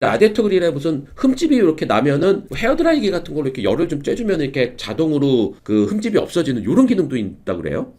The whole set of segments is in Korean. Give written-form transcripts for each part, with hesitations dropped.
라디에이터 그릴에 무슨 흠집이 이렇게 나면은 헤어드라이기 같은 걸로 이렇게 열을 좀 쬐주면 이렇게 자동으로 그 흠집이 없어지는 이런 기능도 있다 그래요.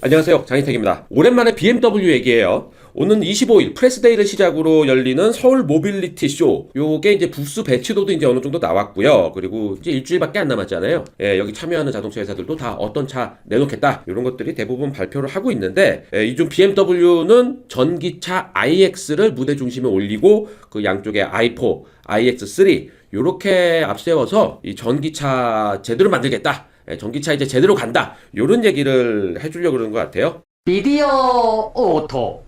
안녕하세요, 장희택입니다. 오랜만에 BMW 얘기예요. 오는 25일 프레스데이를 시작으로 열리는 서울 모빌리티 쇼. 요게 이제 부스 배치도도 이제 어느 정도 나왔고요. 그리고 이제 일주일밖에 안 남았잖아요. 예, 여기 참여하는 자동차 회사들도 다 어떤 차 내놓겠다. 이런 것들이 대부분 발표를 하고 있는데, 이중 BMW는 전기차 iX를 무대 중심에 올리고 그 양쪽에 i4, iX3 요렇게 앞세워서 이 전기차 제대로 만들겠다. 전기차 이제 제대로 간다. 요런 얘기를 해주려고 그러는 것 같아요. 비디오 오토.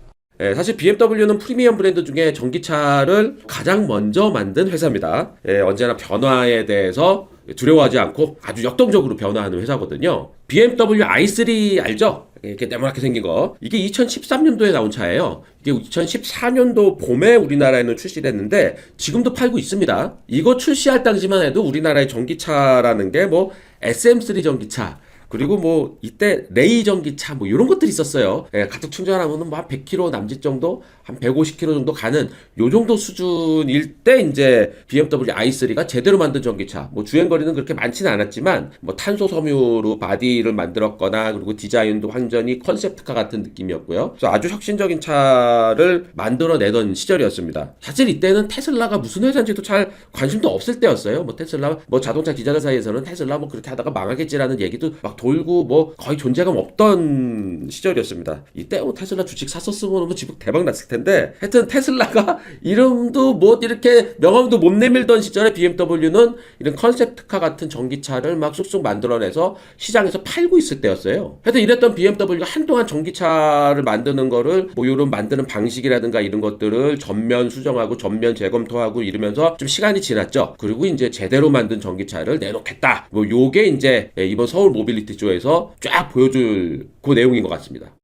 사실 BMW는 프리미엄 브랜드 중에 전기차를 가장 먼저 만든 회사입니다. 언제나 변화에 대해서 두려워하지 않고 아주 역동적으로 변화하는 회사거든요. BMW i3 알죠? 이렇게 네모나게 생긴 거. 이게 2013년도에 나온 차예요. 이게 2014년도 봄에 우리나라에는 출시를 했는데 지금도 팔고 있습니다. 이거 출시할 당시만 해도 우리나라의 전기차라는 게 뭐 SM3 전기차, 그리고 뭐 이때 레이 전기차 뭐 이런 것들이 있었어요. 가득 충전하면은 뭐 한 100km 남짓 정도, 한 150km 정도 가는 요 정도 수준일 때 이제 BMW i3가 제대로 만든 전기차. 뭐 주행 거리는 그렇게 많지는 않았지만 뭐 탄소 섬유로 바디를 만들었거나 그리고 디자인도 완전히 컨셉트카 같은 느낌이었고요. 그래서 아주 혁신적인 차를 만들어내던 시절이었습니다. 사실 이때는 테슬라가 무슨 회사인지도 잘 관심도 없을 때였어요. 뭐 테슬라, 뭐 자동차 기자들 사이에서는 테슬라 뭐 그렇게 하다가 망하겠지라는 얘기도 막 돌고 뭐 거의 존재감 없던 시절이었습니다. 이때 뭐 테슬라 주식 샀었으면 뭐 지금 대박 났을 텐데, 하여튼 테슬라가 이름도 뭐 이렇게 명함도 못 내밀던 시절에 BMW는 이런 컨셉트카 같은 전기차를 막 쑥쑥 만들어내서 시장에서 팔고 있을 때였어요. 하여튼 이랬던 BMW가 한동안 전기차를 만드는 거를 뭐 이런 만드는 방식이라든가 이런 것들을 전면 수정하고 전면 재검토하고 이러면서 좀 시간이 지났죠. 그리고 이제 제대로 만든 전기차를 내놓겠다. 뭐 요게 이제 이번 서울 모빌리티 쇼에서 쫙 보여줄 그 내용인 것 같습니다.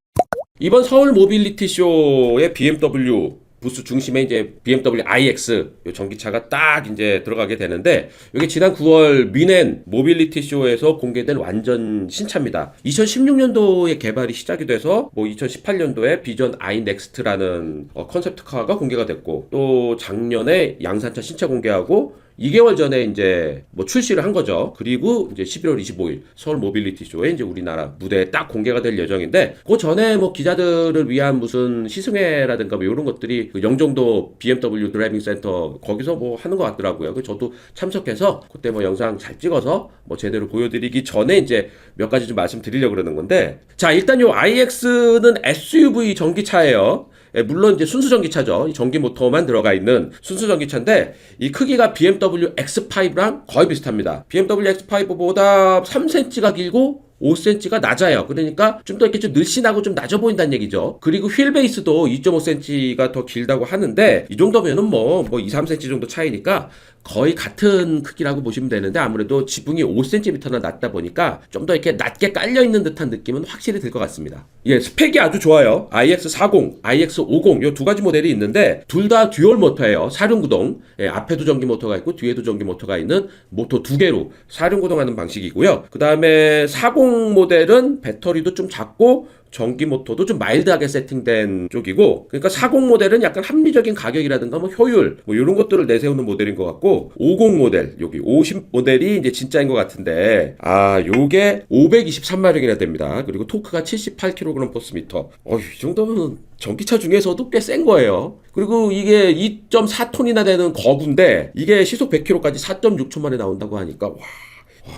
이번 서울 모빌리티 쇼의 BMW 부스 중심에 이제 BMW iX 요 전기차가 딱 이제 들어가게 되는데, 이게 지난 9월 미넨 모빌리티 쇼에서 공개된 완전 신차입니다. 2016년도에 개발이 시작이 돼서 뭐 2018년도에 비전 i 넥스트라는 컨셉트카가 공개가 됐고, 또 작년에 양산차 신차 공개하고 2개월 전에 이제 뭐 출시를 한 거죠. 그리고 이제 11월 25일 서울 모빌리티 쇼에 이제 우리나라 무대에 딱 공개가 될 예정인데, 그 전에 뭐 기자들을 위한 무슨 시승회라든가 뭐 이런 것들이 그 영종도 BMW 드라이빙 센터 거기서 뭐 하는 것 같더라고요. 그 저도 참석해서 그때 뭐 영상 잘 찍어서 뭐 제대로 보여드리기 전에 이제 몇 가지 좀 말씀드리려고 그러는 건데, 자, 일단 요 iX는 SUV 전기차예요. 물론 이제 순수 전기차죠. 전기 모터만 들어가 있는 순수 전기차인데, 이 크기가 BMW X5랑 거의 비슷합니다. BMW X5보다 3cm가 길고 5cm가 낮아요. 그러니까 좀 더 이렇게 좀 늘씬하고 좀 낮아 보인다는 얘기죠. 그리고 휠 베이스도 2.5cm가 더 길다고 하는데, 이 정도면은 뭐 2, 3cm 정도 차이니까 거의 같은 크기라고 보시면 되는데, 아무래도 지붕이 5cm나 낮다 보니까 좀 더 이렇게 낮게 깔려있는 듯한 느낌은 확실히 들 것 같습니다. 예, 스펙이 아주 좋아요. iX40, iX50 요 두 가지 모델이 있는데, 둘 다 듀얼 모터예요. 사륜구동. 예, 앞에도 전기 모터가 있고 뒤에도 전기 모터가 있는 모터 두 개로 사륜구동하는 방식이고요. 그 다음에 40 모델은 배터리도 좀 작고 전기 모터도 좀 마일드하게 세팅된 쪽이고, 그러니까 40 모델은 약간 합리적인 가격이라든가 뭐 효율 뭐 이런 것들을 내세우는 모델인 것 같고, 50 모델, 여기 50 모델이 이제 진짜인 것 같은데, 요게 523마력이나 됩니다. 그리고 토크가 78kg/m. 이 정도면 전기차 중에서도 꽤 센 거예요. 그리고 이게 2.4톤이나 되는 거구인데, 이게 시속 100km까지 4.6초 만에 나온다고 하니까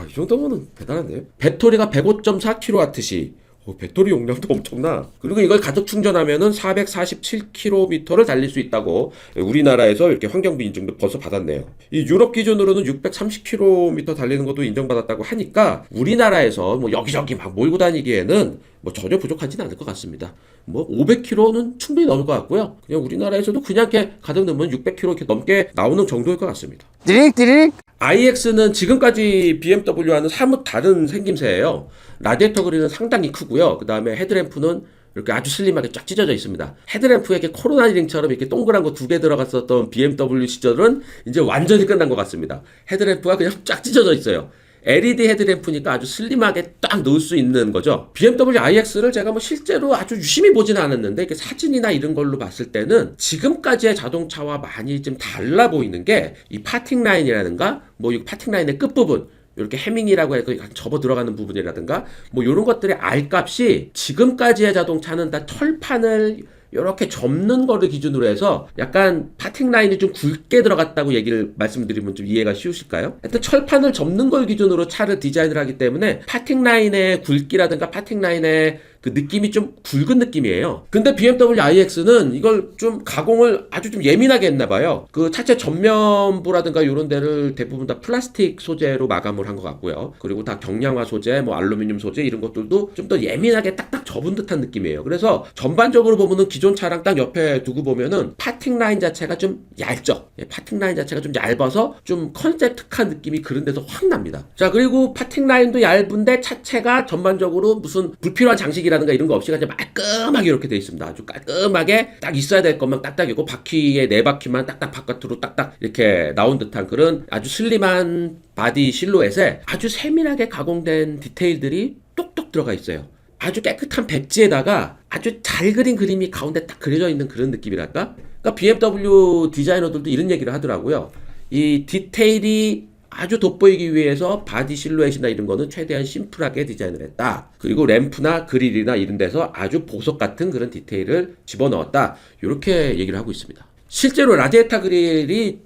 이 정도면 대단한데요. 배터리가 105.4kWh. 배터리 용량도 엄청나. 그리고 이걸 가득 충전하면은 447km를 달릴 수 있다고 우리나라에서 이렇게 환경부 인증도 벌써 받았네요. 이 유럽 기준으로는 630km 달리는 것도 인정받았다고 하니까 우리나라에서 뭐 여기저기 막 몰고 다니기에는 뭐 전혀 부족하지는 않을 것 같습니다. 뭐 500km는 충분히 넘을 것 같고요. 그냥 우리나라에서도 그냥 이렇게 가득 넣으면 600km 이렇게 넘게 나오는 정도일 것 같습니다. 띠릭띠릭. iX는 지금까지 BMW와는 사뭇 다른 생김새예요. 라디에이터 그릴은 상당히 크고요. 그 다음에 헤드램프는 이렇게 아주 슬림하게 쫙 찢어져 있습니다. 헤드램프에 이렇게 코로나 리링처럼 이렇게 동그란 거 두 개 들어갔었던 BMW 시절은 이제 완전히 끝난 것 같습니다. 헤드램프가 그냥 쫙 찢어져 있어요. LED 헤드램프니까 아주 슬림하게 딱 넣을 수 있는 거죠. BMW iX를 제가 뭐 실제로 아주 유심히 보지는 않았는데 이게 사진이나 이런 걸로 봤을 때는 지금까지의 자동차와 많이 좀 달라 보이는 게 이 파팅 라인이라든가 뭐 이 파팅 라인의 끝부분 이렇게 해밍이라고 해서 접어 들어가는 부분이라든가 뭐 이런 것들의 R값이 지금까지의 자동차는 다 철판을 이렇게 접는 거를 기준으로 해서 약간 파팅 라인이 좀 굵게 들어갔다고 얘기를 말씀드리면 좀 이해가 쉬우실까요? 하여튼 철판을 접는 걸 기준으로 차를 디자인을 하기 때문에 파팅 라인의 굵기라든가 파팅 라인의 그 느낌이 좀 굵은 느낌이에요. 근데 BMW iX는 이걸 좀 가공을 아주 좀 예민하게 했나 봐요. 그 차체 전면부라든가 이런 데를 대부분 다 플라스틱 소재로 마감을 한 것 같고요. 그리고 다 경량화 소재, 뭐 알루미늄 소재 이런 것들도 좀 더 예민하게 딱딱 접은 듯한 느낌이에요. 그래서 전반적으로 보면은 기존 차랑 딱 옆에 두고 보면은 파팅 라인 자체가 좀 얇죠. 예, 파팅 라인 자체가 좀 얇아서 좀 컨셉트한 느낌이 그런 데서 확 납니다. 자, 그리고 파팅 라인도 얇은데 차체가 전반적으로 무슨 불필요한 장식이라든가 이런 거 없이 그냥 깔끔하게 이렇게 돼 있습니다. 아주 깔끔하게 딱 있어야 될 것만 딱딱이고 바퀴에 네 바퀴만 딱딱 바깥으로 딱딱 이렇게 나온 듯한 그런 아주 슬림한 바디 실루엣에 아주 세밀하게 가공된 디테일들이 똑똑 들어가 있어요. 아주 깨끗한 백지에다가 아주 잘 그린 그림이 가운데 딱 그려져 있는 그런 느낌이랄까? 그러니까 BMW 디자이너들도 이런 얘기를 하더라고요. 이 디테일이 아주 돋보이기 위해서 바디 실루엣이나 이런 거는 최대한 심플하게 디자인을 했다. 그리고 램프나 그릴이나 이런 데서 아주 보석 같은 그런 디테일을 집어넣었다. 이렇게 얘기를 하고 있습니다. 실제로 라디에이터 그릴이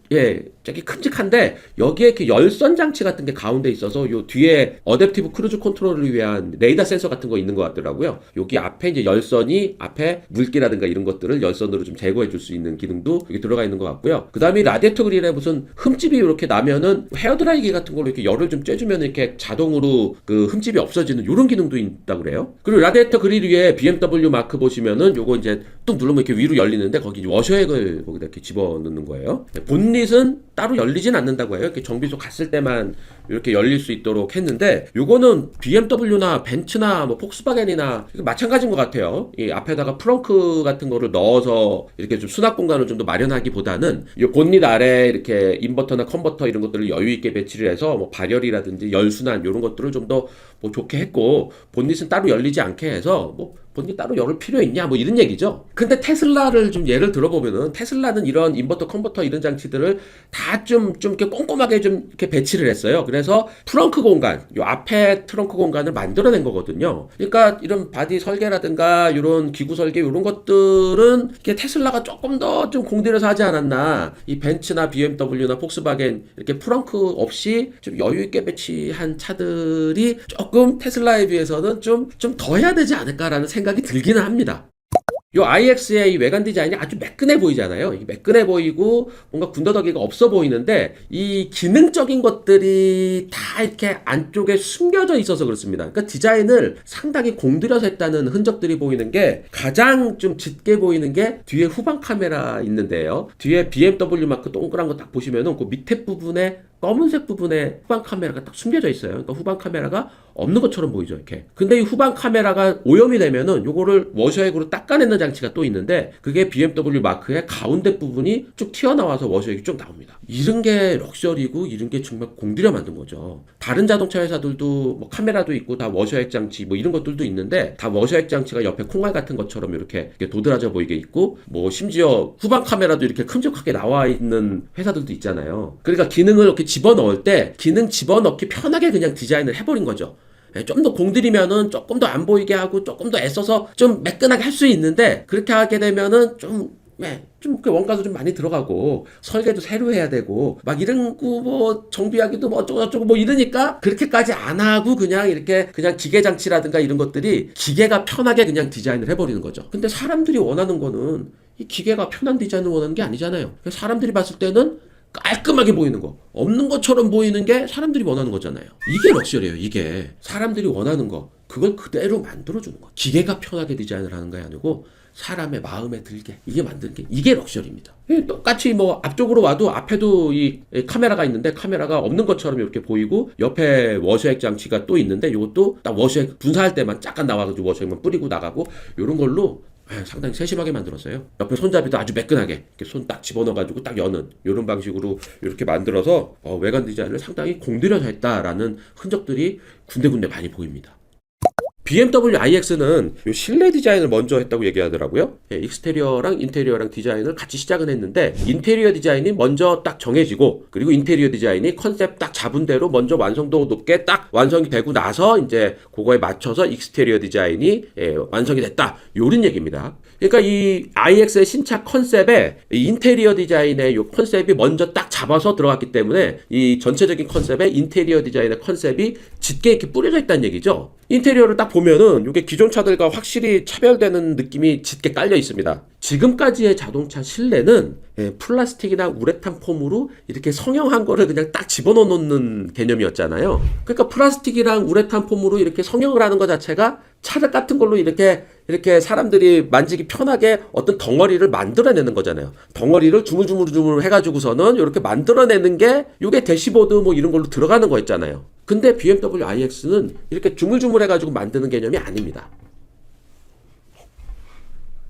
저기 큼직한데 여기에 이렇게 열선 장치 같은 게 가운데 있어서 요 뒤에 어댑티브 크루즈 컨트롤을 위한 레이더 센서 같은 거 있는 것 같더라고요. 여기 앞에 이제 열선이 앞에 물기라든가 이런 것들을 열선으로 좀 제거해 줄 수 있는 기능도 여기 들어가 있는 것 같고요. 그 다음에 라디에이터 그릴에 무슨 흠집이 이렇게 나면은 헤어드라이기 같은 걸로 이렇게 열을 좀 쬐주면 이렇게 자동으로 그 흠집이 없어지는 이런 기능도 있다고 그래요. 그리고 라디에이터 그릴 위에 BMW 마크 보시면은 요거 이제 뚝 누르면 이렇게 위로 열리는데 거기 워셔액을 거기다 이렇게 집어넣는 거예요. 본닛은 따로 열리진 않는다고 해요. 이렇게 정비소 갔을 때만 이렇게 열릴 수 있도록 했는데 요거는 BMW나 벤츠나 뭐 폭스바겐이나 마찬가지인 것 같아요. 이 앞에다가 프렁크 같은 거를 넣어서 이렇게 좀 수납 공간을 좀 더 마련하기보다는 이 본닛 아래 이렇게 인버터나 컨버터 이런 것들을 여유 있게 배치를 해서 뭐 발열이라든지 열순환 이런 것들을 좀 더 뭐 좋게 했고 본닛은 따로 열리지 않게 해서 뭐 본닛 따로 열을 필요 있냐 뭐 이런 얘기죠. 근데 테슬라를 좀 예를 들어보면은 테슬라는 이런 인버터 컨버터 이런 장치들을 다 좀 이렇게 꼼꼼하게 좀 이렇게 배치를 했어요. 그래서 트렁크 공간, 요 앞에 트렁크 공간을 만들어낸 거거든요. 그러니까 이런 바디 설계라든가 이런 기구 설계 이런 것들은 이게 테슬라가 조금 더 좀 공들여서 하지 않았나. 이 벤츠나 BMW나 폭스바겐 이렇게 트렁크 없이 좀 여유 있게 배치한 차들이 조금 테슬라에 비해서는 좀 더 해야 되지 않을까라는 생각이 들기는 합니다. 요 iX의 이 외관 디자인이 아주 매끈해 보이잖아요. 이게 매끈해 보이고 뭔가 군더더기가 없어 보이는데 이 기능적인 것들이 다 이렇게 안쪽에 숨겨져 있어서 그렇습니다. 그러니까 디자인을 상당히 공들여서 했다는 흔적들이 보이는 게 가장 좀 짙게 보이는 게 뒤에 후방 카메라 있는데요. 뒤에 BMW 마크 동그란 거 딱 보시면은 그 밑에 부분에 검은색 부분에 후방 카메라가 딱 숨겨져 있어요. 그러니까 후방 카메라가 없는 것처럼 보이죠, 이렇게. 근데 이 후방 카메라가 오염이 되면은 요거를 워셔액으로 닦아내는 장치가 또 있는데 그게 BMW 마크의 가운데 부분이 쭉 튀어나와서 워셔액이 쭉 나옵니다. 이런 게 럭셔리고 이런 게 정말 공들여 만든 거죠. 다른 자동차 회사들도 뭐 카메라도 있고 다 워셔액 장치 뭐 이런 것들도 있는데 다 워셔액 장치가 옆에 콩알 같은 것처럼 이렇게 도드라져 보이게 있고 뭐 심지어 후방 카메라도 이렇게 큼직하게 나와 있는 회사들도 있잖아요. 그러니까 기능을 이렇게 집어넣을 때 기능 집어넣기 편하게 그냥 디자인을 해버린 거죠. 좀 더 공들이면은 조금 더 안 보이게 하고 조금 더 애써서 좀 매끈하게 할 수 있는데 그렇게 하게 되면은 좀 원가도 좀 많이 들어가고 설계도 새로 해야 되고 막 이런 거 뭐 정비하기도 뭐 어쩌고 뭐 이러니까 그렇게까지 안 하고 그냥 이렇게 그냥 기계 장치라든가 이런 것들이 기계가 편하게 그냥 디자인을 해버리는 거죠. 근데 사람들이 원하는 거는 이 기계가 편한 디자인을 원하는 게 아니잖아요. 사람들이 봤을 때는 깔끔하게 보이는 거, 없는 것처럼 보이는 게 사람들이 원하는 거잖아요. 이게 럭셔리예요. 이게 사람들이 원하는 거 그걸 그대로 만들어주는 거. 기계가 편하게 디자인을 하는 게 아니고 사람의 마음에 들게 이게 만드는 게 이게 럭셔리입니다. 똑같이 뭐 앞쪽으로 와도 앞에도 이 카메라가 있는데 카메라가 없는 것처럼 이렇게 보이고 옆에 워셔액 장치가 또 있는데 이것도 딱 워셔액 분사할 때만 잠깐 나와가지고 워셔액만 뿌리고 나가고 이런 걸로 상당히 세심하게 만들었어요. 옆에 손잡이도 아주 매끈하게 이렇게 손 딱 집어넣어가지고 딱 여는 이런 방식으로 이렇게 만들어서 외관 디자인을 상당히 공들여서 했다라는 흔적들이 군데군데 많이 보입니다. BMW iX는 요 실내 디자인을 먼저 했다고 얘기하더라고요. 익스테리어랑 인테리어랑 디자인을 같이 시작은 했는데 인테리어 디자인이 먼저 딱 정해지고 그리고 인테리어 디자인이 컨셉 딱 잡은 대로 먼저 완성도 높게 딱 완성이 되고 나서 이제 그거에 맞춰서 익스테리어 디자인이 완성이 됐다. 요런 얘기입니다. 그러니까 이 iX의 신차 컨셉에 인테리어 디자인의 요 컨셉이 먼저 딱 잡아서 들어갔기 때문에 이 전체적인 컨셉에 인테리어 디자인의 컨셉이 짙게 이렇게 뿌려져 있다는 얘기죠. 인테리어를 딱 보면은 이게 기존 차들과 확실히 차별되는 느낌이 짙게 깔려 있습니다. 지금까지의 자동차 실내는 플라스틱이나 우레탄 폼으로 이렇게 성형한 거를 그냥 딱 집어넣어 놓는 개념이었잖아요. 그러니까 플라스틱이랑 우레탄 폼으로 이렇게 성형을 하는 것 자체가 차를 같은 걸로 이렇게 사람들이 만지기 편하게 어떤 덩어리를 만들어내는 거잖아요. 덩어리를 주물주물 해가지고서는 이렇게 만들어내는 게 이게 대시보드 뭐 이런 걸로 들어가는 거였잖아요. 근데 BMW iX는 이렇게 주물주물 해가지고 만드는 개념이 아닙니다.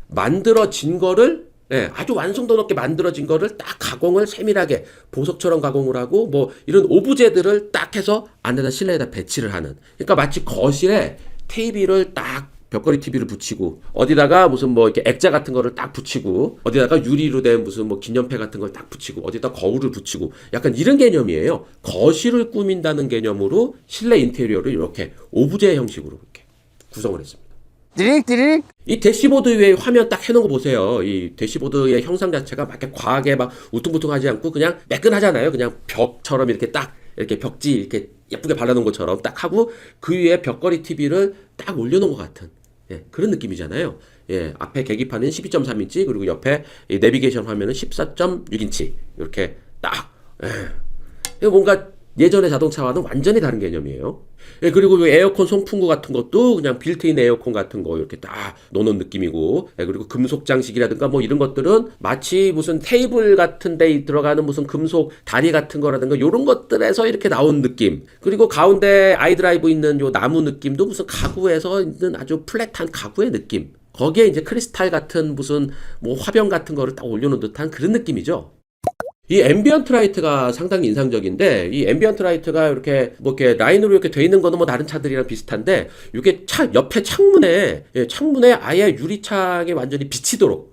만들어진 거를 아주 완성도 높게 만들어진 거를 딱 가공을 세밀하게 보석처럼 가공을 하고 뭐 이런 오브제들을 딱 해서 안에다 실내에다 배치를 하는. 그러니까 마치 거실에 TV를 딱 벽걸이 TV를 붙이고 어디다가 무슨 뭐 이렇게 액자 같은 거를 딱 붙이고 어디다가 유리로 된 무슨 뭐 기념패 같은 걸 딱 붙이고 어디다 거울을 붙이고 약간 이런 개념이에요. 거실을 꾸민다는 개념으로 실내 인테리어를 이렇게 오브제 형식으로 이렇게 구성을 했습니다. 띠릭띠릭. 이 대시보드 위에 화면 딱 해놓은 거 보세요. 이 대시보드의 형상 자체가 막 이렇게 과하게 막 우퉁부퉁하지 않고 그냥 매끈하잖아요. 그냥 벽처럼 이렇게 딱 이렇게 벽지 이렇게 예쁘게 발라놓은 것처럼 딱 하고 그 위에 벽걸이 TV를 딱 올려놓은 것 같은 그런 느낌이잖아요. 앞에 계기판은 12.3인치 그리고 옆에 이 내비게이션 화면은 14.6인치 이렇게 딱 뭔가 예전의 자동차와는 완전히 다른 개념이에요. 그리고 이 에어컨 송풍구 같은 것도 그냥 빌트인 에어컨 같은 거 이렇게 딱 놓는 느낌이고, 그리고 금속 장식이라든가 뭐 이런 것들은 마치 무슨 테이블 같은 데 들어가는 무슨 금속 다리 같은 거라든가 이런 것들에서 이렇게 나온 느낌. 그리고 가운데 아이드라이브 있는 요 나무 느낌도 무슨 가구에서 있는 아주 플랫한 가구의 느낌. 거기에 이제 크리스탈 같은 무슨 뭐 화병 같은 거를 딱 올려놓은 듯한 그런 느낌이죠. 이 앰비언트 라이트가 상당히 인상적인데 이 앰비언트 라이트가 이렇게 뭐 이렇게 라인으로 이렇게 돼 있는 거는 뭐 다른 차들이랑 비슷한데 이게 차 옆에 창문에 아예 유리창에 완전히 비치도록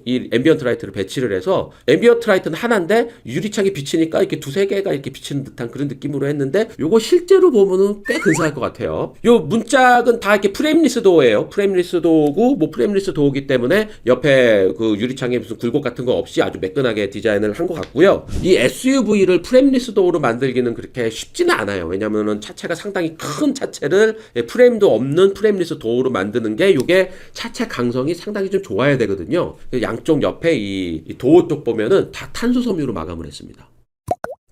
이 앰비언트 라이트를 배치를 해서 앰비언트 라이트는 하나인데 유리창이 비치니까 이렇게 두세 개가 이렇게 비치는 듯한 그런 느낌으로 했는데 요거 실제로 보면은 꽤 근사할 것 같아요. 요 문짝은 다 이렇게 프레임리스 도어예요. 프레임리스 도어고 뭐 프레임리스 도어기 때문에 옆에 그 유리창에 무슨 굴곡 같은 거 없이 아주 매끈하게 디자인을 한 것 같고요. 이 SUV를 프레임리스 도어로 만들기는 그렇게 쉽지는 않아요. 왜냐면은 차체가 상당히 큰 차체를 프레임도 없는 프레임리스 도어로 만드는 게 요게 차체 강성이 상당히 좀 좋아야 되거든요. 양쪽 옆에 이 도어 쪽 보면은 다 탄소 섬유로 마감을 했습니다.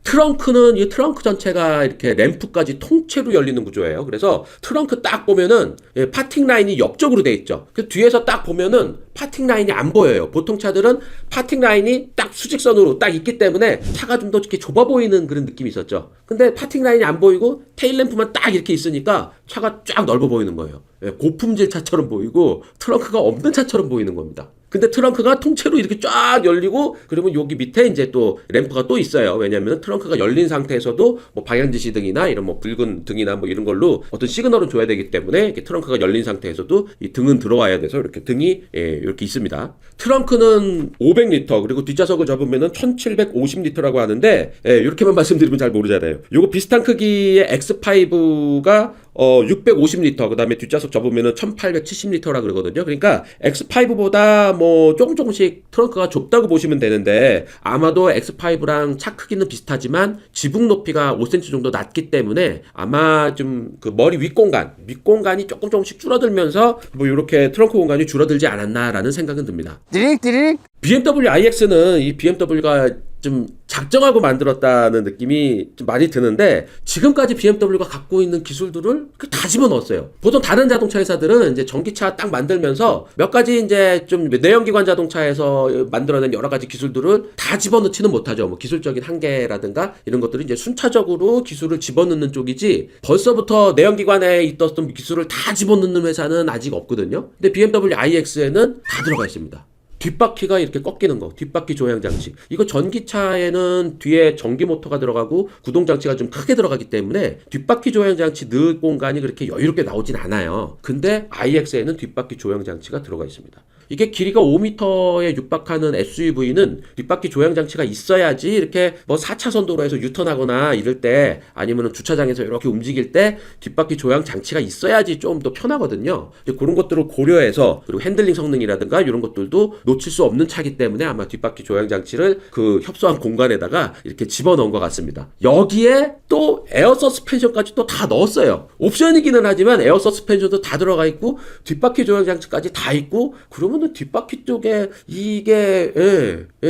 트렁크는 이 트렁크 전체가 이렇게 램프까지 통째로 열리는 구조예요. 그래서 트렁크 딱 보면은 파팅 라인이 옆쪽으로 돼 있죠. 그 뒤에서 딱 보면은 파팅 라인이 안 보여요. 보통 차들은 파팅 라인이 딱 수직선으로 딱 있기 때문에 차가 좀 더 이렇게 좁아 보이는 그런 느낌이 있었죠. 근데 파팅 라인이 안 보이고 테일 램프만 딱 이렇게 있으니까 차가 쫙 넓어 보이는 거예요. 고품질 차처럼 보이고 트렁크가 없는 차처럼 보이는 겁니다. 근데 트렁크가 통째로 이렇게 쫙 열리고 그러면 여기 밑에 이제 또 램프가 또 있어요. 왜냐면 트렁크가 열린 상태에서도 뭐 방향지시 등이나 이런 뭐 붉은 등이나 뭐 이런 걸로 어떤 시그널을 줘야 되기 때문에 이렇게 트렁크가 열린 상태에서도 이 등은 들어와야 돼서 이렇게 등이 이렇게 있습니다. 트렁크는 500리터 그리고 뒷좌석을 접으면은 1750리터라고 하는데 이렇게만 말씀드리면 잘 모르잖아요. 요거 비슷한 크기의 X5가 650리터 그 다음에 뒷좌석 접으면은 1870리터라 그러거든요. 그러니까 X5보다 뭐 조금씩 트렁크가 좁다고 보시면 되는데 아마도 X5랑 차 크기는 비슷하지만 지붕 높이가 5cm 정도 낮기 때문에 아마 좀 그 머리 윗공간이 조금씩 줄어들면서 뭐 이렇게 트렁크 공간이 줄어들지 않았나라는 생각은 듭니다. 띠릭띠릭. BMW iX는 이 BMW가 좀 작정하고 만들었다는 느낌이 좀 많이 드는데 지금까지 BMW가 갖고 있는 기술들을 다 집어넣었어요. 보통 다른 자동차 회사들은 이제 전기차 딱 만들면서 몇 가지 이제 좀 내연기관 자동차에서 만들어낸 여러 가지 기술들을 다 집어넣지는 못하죠. 뭐 기술적인 한계라든가 이런 것들이 이제 순차적으로 기술을 집어넣는 쪽이지 벌써부터 내연기관에 있었던 기술을 다 집어넣는 회사는 아직 없거든요. 근데 BMW iX에는 다 들어가 있습니다. 뒷바퀴가 이렇게 꺾이는 거, 뒷바퀴 조향 장치. 이거 전기차에는 뒤에 전기 모터가 들어가고 구동 장치가 좀 크게 들어가기 때문에 뒷바퀴 조향 장치 넣을 공간이 그렇게 여유롭게 나오진 않아요. 근데 iX에는 뒷바퀴 조향 장치가 들어가 있습니다. 이게 길이가 5m에 육박하는 SUV는 뒷바퀴 조향 장치가 있어야지 이렇게 뭐 4차선 도로에서 유턴하거나 이럴 때 아니면 주차장에서 이렇게 움직일 때 뒷바퀴 조향 장치가 있어야지 좀 더 편하거든요. 그런 것들을 고려해서 그리고 핸들링 성능이라든가 이런 것들도 놓칠 수 없는 차기 때문에 아마 뒷바퀴 조향 장치를 그 협소한 공간에다가 이렇게 집어넣은 것 같습니다. 여기에 또 에어 서스펜션까지 또 다 넣었어요. 옵션이기는 하지만 에어 서스펜션도 다 들어가 있고 뒷바퀴 조향 장치까지 다 있고 그러면은 뒷바퀴 쪽에 이게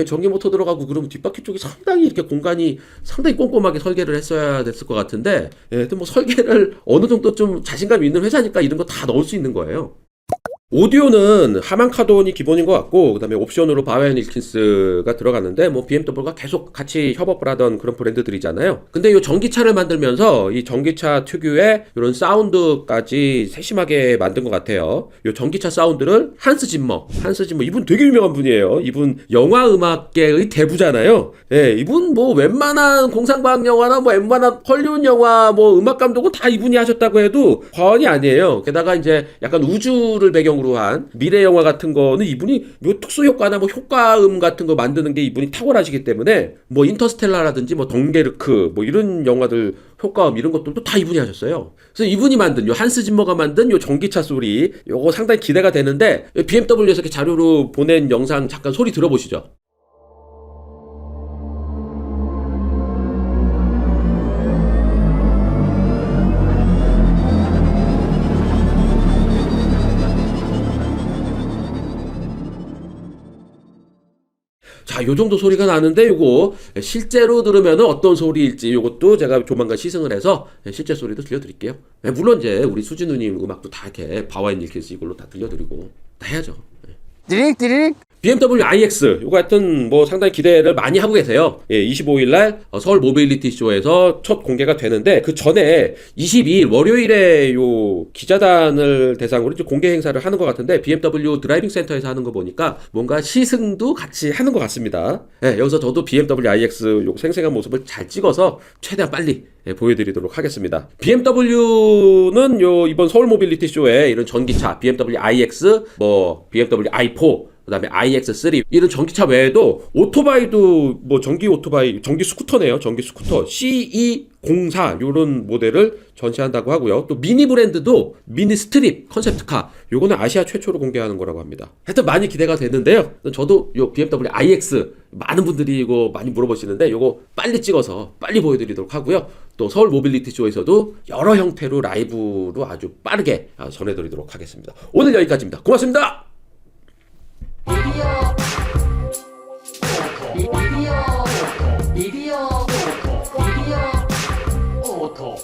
전기 모터 들어가고 그러면 뒷바퀴 쪽이 상당히 이렇게 공간이 상당히 꼼꼼하게 설계를 했어야 됐을 것 같은데 근데 뭐 설계를 어느 정도 좀 자신감 있는 회사니까 이런 거 다 넣을 수 있는 거예요. 오디오는 하만 카돈이 기본인 것 같고 그다음에 옵션으로 바이온 윌킨스가 들어갔는데 뭐 BMW가 계속 같이 협업을 하던 그런 브랜드들이잖아요. 근데 이 전기차를 만들면서 이 전기차 특유의 이런 사운드까지 세심하게 만든 것 같아요. 이 전기차 사운드를 한스 짐머 이분 되게 유명한 분이에요. 이분 영화 음악계의 대부잖아요. 이분 뭐 웬만한 공상과학 영화나 뭐 웬만한 헐리우드 영화 뭐 음악 감독은 다 이분이 하셨다고 해도 과언이 아니에요. 게다가 이제 약간 우주를 배경으로 한 미래 영화 같은 거는 이분이 뭐 특수 효과나 뭐 효과음 같은 거 만드는 게 이분이 탁월하시기 때문에 뭐 인터스텔라라든지 뭐 덩게르크 뭐 이런 영화들 효과음 이런 것들도 다 이분이 하셨어요. 그래서 이분이 만든 요 한스 짐머가 만든 요 전기차 소리 요거 상당히 기대가 되는데 BMW에서 이렇게 자료로 보낸 영상 잠깐 소리 들어보시죠. 자, 요 정도 소리가 나는데 요거 실제로 들으면은 어떤 소리일지 요것도 제가 조만간 시승을 해서 실제 소리도 들려드릴게요. 물론 이제 우리 수진 누님 음악도 다 이렇게 바와인 윌킨스 이걸로 다 들려드리고 다 해야죠. 띠릭 BMW iX 요거 하여튼 뭐 상당히 기대를 많이 하고 계세요. 25일날 서울 모빌리티 쇼에서 첫 공개가 되는데 그 전에 22일 월요일에 요 기자단을 대상으로 이제 공개 행사를 하는 것 같은데 BMW 드라이빙 센터에서 하는 거 보니까 뭔가 시승도 같이 하는 것 같습니다. 여기서 저도 BMW iX 요 생생한 모습을 잘 찍어서 최대한 빨리 보여드리도록 하겠습니다. BMW는 요 이번 서울 모빌리티 쇼에 이런 전기차 BMW iX, 뭐 BMW i4 그 다음에 iX3 이런 전기차 외에도 오토바이도 뭐 전기 오토바이 전기 스쿠터네요. 전기 스쿠터 CE04 요런 모델을 전시한다고 하고요. 또 미니 브랜드도 미니 스트립 컨셉트카 요거는 아시아 최초로 공개하는 거라고 합니다. 하여튼 많이 기대가 되는데요. 저도 요 BMW iX 많은 분들이 이거 많이 물어보시는데 요거 빨리 찍어서 빨리 보여드리도록 하고요. 또 서울 모빌리티 쇼에서도 여러 형태로 라이브로 아주 빠르게 전해드리도록 하겠습니다. 오늘 여기까지입니다. 고맙습니다. 미디어 오토